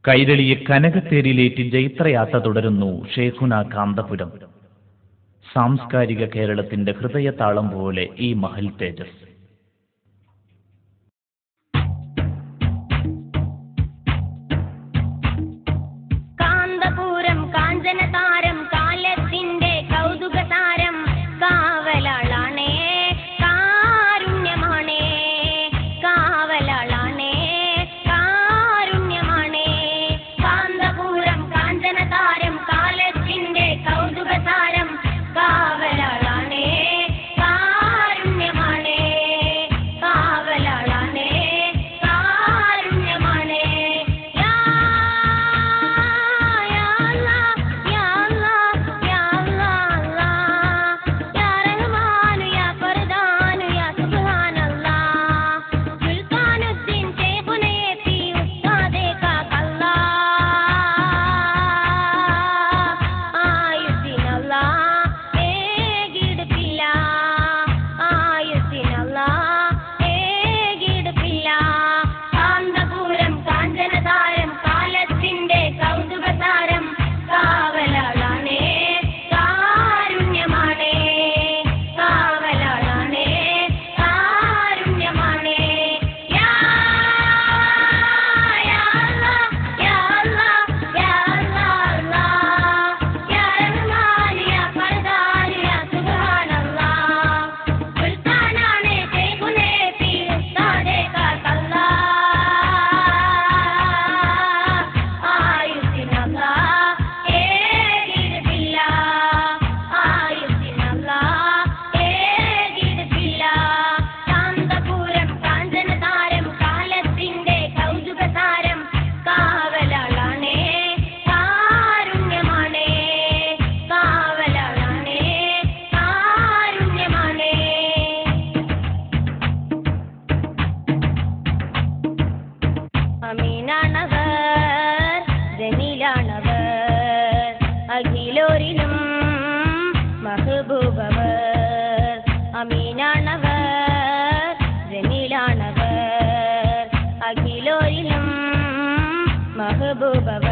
കൈരളിയെ കനകത്തേരിലേറ്റി ജൈത്രയാത്ര തുടരുന്നു ഷേഖുന കാന്തപുരം. സാംസ്കാരിക കേരളത്തിന്റെ ഹൃദയതാളം പോലെ ഈ മഹൽ തേജസ്. കാന്തപുരം കാഞ്ചനതാരം കാലത്തിന്റെ കൗതുകതാരം കാവലാളാണേ കാരുണ്യമാണേ കാവലാളാണേ കാരുണ്യമാണേ. കാന്തപുരം കാഞ്ചനതാരം കാലത്തിന്റെ കൗതുകതാരം കാവലാളാണേ കാരുണ്യമാണേ കാവലാളാണേ കാരുണ്യമാണേ. യാ യാ അല്ലാഹ് യാ അല്ലാഹ് യാ അല്ലാഹ് യാ റഹ്മാനു യാ ഫർദാനു യാ സുബ്ഹാനല്ലാഹ്. സുൽത്താനുദ്ദീൻ ശൈഖുനയത്തി ഉസ്താദേ കാ കാന്തപുരം കാഞ്ചനതാരം കാലത്തിന്റെ കൗതുകതാരം കാവലാളാണേ കാരുണ്യമാണേ കാവലാളാണേ കാരുണ്യമാണേ. യാ യാ അല്ലാഹ് യാ അല്ലാഹ് യാ അല്ലാഹ് യാ റഹ്മാനു യാ ഫർദാനു യാ സുബ്ഹാനല്ലാഹ്. സുൽത്താനാണേ ശൈഖുനയത്തി ഉസ്താദേ കാ കാന്തപുരം കാഞ്ചനതാരം കാലത്തിന്റെ കൗതുകതാരം കാവലാളാണേ കാരുണ്യമാണേ കാവലാളാണേ കാരുണ്യമാണേ. അമീനാണവർ ജമീലാണവർ അഖിലോരിലും മഹബൂബവർ. അമീനാണവർ ജമീലാണവർ അഖിലോരിലും മഹബൂബവർ.